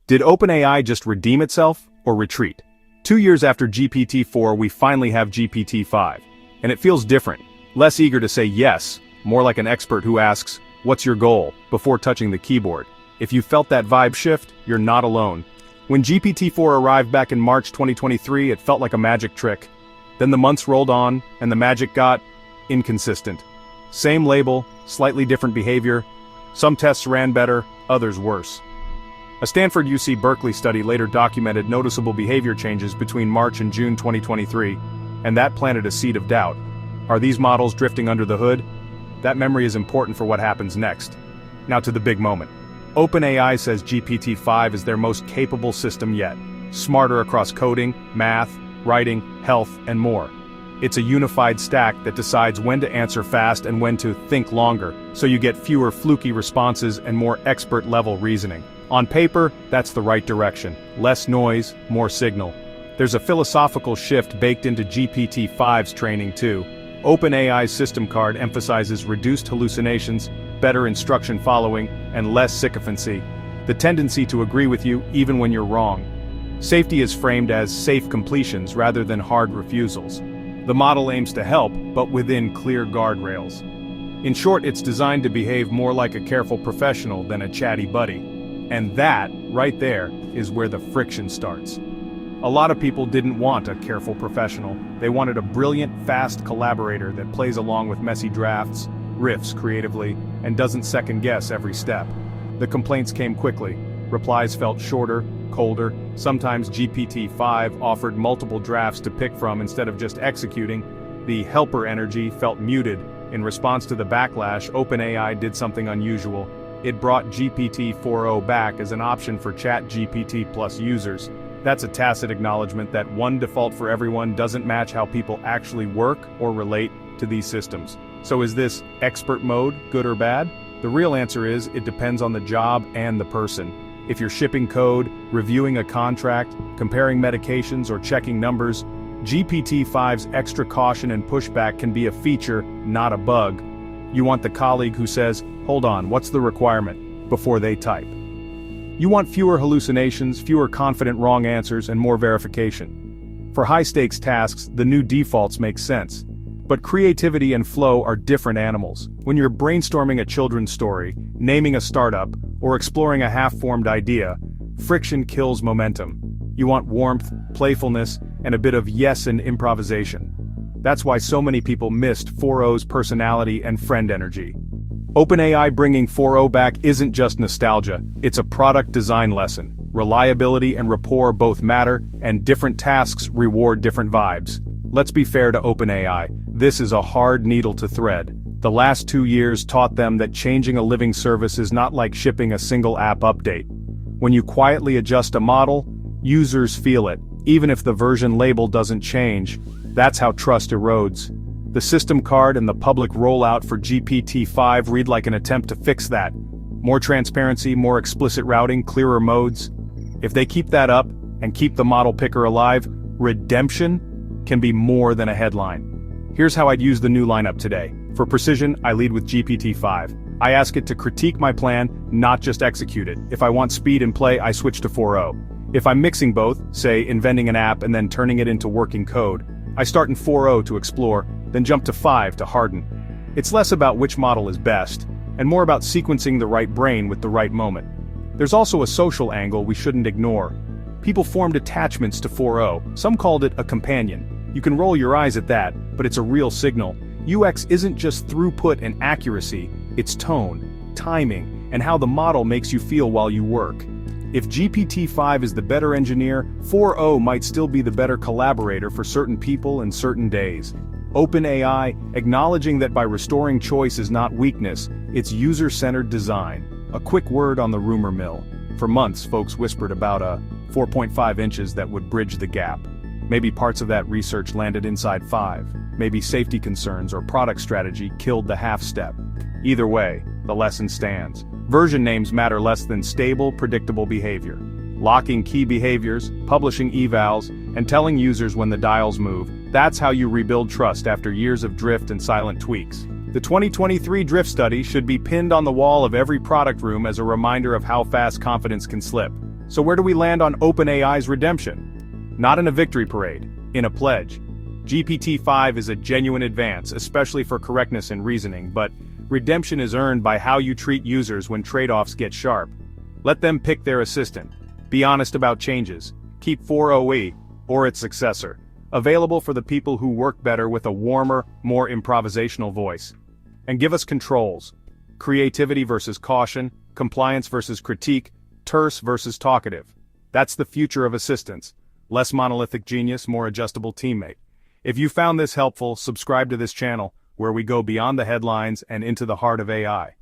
Did OpenAI just redeem itself, or retreat? 2 years after GPT-4 we finally have GPT-5. And it feels different. Less eager to say yes, more like an expert who asks, "What's your goal?" before touching the keyboard. If you felt that vibe shift, you're not alone. When GPT-4 arrived back in March 2023, it felt like a magic trick. Then the months rolled on, and the magic got inconsistent. Same label, slightly different behavior. Some tests ran better, others worse. A Stanford UC Berkeley study later documented noticeable behavior changes between March and June 2023, and that planted a seed of doubt. Are these models drifting under the hood? That memory is important for what happens next. Now to the big moment. OpenAI says GPT-5 is their most capable system yet, smarter across coding, math, writing, health, and more. It's a unified stack that decides when to answer fast and when to think longer, so you get fewer fluky responses and more expert-level reasoning. On paper, that's the right direction. Less noise, more signal. There's a philosophical shift baked into GPT-5's training too. OpenAI's system card emphasizes reduced hallucinations, better instruction following, and less sycophancy. The tendency to agree with you even when you're wrong. Safety is framed as safe completions rather than hard refusals. The model aims to help, but within clear guardrails. In short, it's designed to behave more like a careful professional than a chatty buddy. And that, right there, is where the friction starts. A lot of people didn't want a careful professional. They wanted a brilliant, fast collaborator that plays along with messy drafts, riffs creatively, and doesn't second-guess every step. The complaints came quickly. Replies felt shorter, colder. Sometimes GPT-5 offered multiple drafts to pick from instead of just executing. The helper energy felt muted. In response to the backlash, OpenAI did something unusual. It brought GPT-4o back as an option for ChatGPT Plus users. That's a tacit acknowledgement that one default for everyone doesn't match how people actually work or relate to these systems. So is this expert mode good or bad? The real answer is it depends on the job and the person. If you're shipping code, reviewing a contract, comparing medications, or checking numbers, GPT-5's extra caution and pushback can be a feature, not a bug. You want the colleague who says, "Hold on, what's the requirement?" before they type. You want fewer hallucinations, fewer confident wrong answers, and more verification. For high-stakes tasks, the new defaults make sense. But creativity and flow are different animals. When you're brainstorming a children's story, naming a startup, or exploring a half-formed idea, friction kills momentum. You want warmth, playfulness, and a bit of yes and improvisation. That's why so many people missed 4o's personality and friend energy. OpenAI bringing 4o back isn't just nostalgia, it's a product design lesson. Reliability and rapport both matter, and different tasks reward different vibes. Let's be fair to OpenAI, this is a hard needle to thread. The last 2 years taught them that changing a living service is not like shipping a single app update. When you quietly adjust a model, users feel it, even if the version label doesn't change. That's how trust erodes. The system card and the public rollout for GPT-5 read like an attempt to fix that. More transparency, more explicit routing, clearer modes. If they keep that up, and keep the model picker alive, redemption can be more than a headline. Here's how I'd use the new lineup today. For precision, I lead with GPT-5. I ask it to critique my plan, not just execute it. If I want speed and play, I switch to 4o. If I'm mixing both, say inventing an app and then turning it into working code, I start in 4o to explore, then jump to 5 to harden. It's less about which model is best, and more about sequencing the right brain with the right moment. There's also a social angle we shouldn't ignore. People formed attachments to 4o, some called it a companion. You can roll your eyes at that, but it's a real signal. UX isn't just throughput and accuracy, it's tone, timing, and how the model makes you feel while you work. If GPT-5 is the better engineer, 4o might still be the better collaborator for certain people and certain days. OpenAI, acknowledging that by restoring choice is not weakness, it's user-centered design. A quick word on the rumor mill. For months, folks whispered about a 4.5 inches that would bridge the gap. Maybe parts of that research landed inside 5. Maybe safety concerns or product strategy killed the half step. Either way, the lesson stands. Version names matter less than stable, predictable behavior. Locking key behaviors, publishing evals, and telling users when the dials move, that's how you rebuild trust after years of drift and silent tweaks. The 2023 drift study should be pinned on the wall of every product room as a reminder of how fast confidence can slip. So where do we land on OpenAI's redemption? Not in a victory parade, in a pledge. GPT-5 is a genuine advance, especially for correctness in reasoning, but redemption is earned by how you treat users when trade-offs get sharp. Let them pick their assistant. Be honest about changes. Keep 4OE, or its successor, available for the people who work better with a warmer, more improvisational voice. And give us controls. Creativity versus caution, compliance versus critique, terse versus talkative. That's the future of assistants. Less monolithic genius, more adjustable teammate. If you found this helpful, subscribe to this channel, where we go beyond the headlines and into the heart of AI.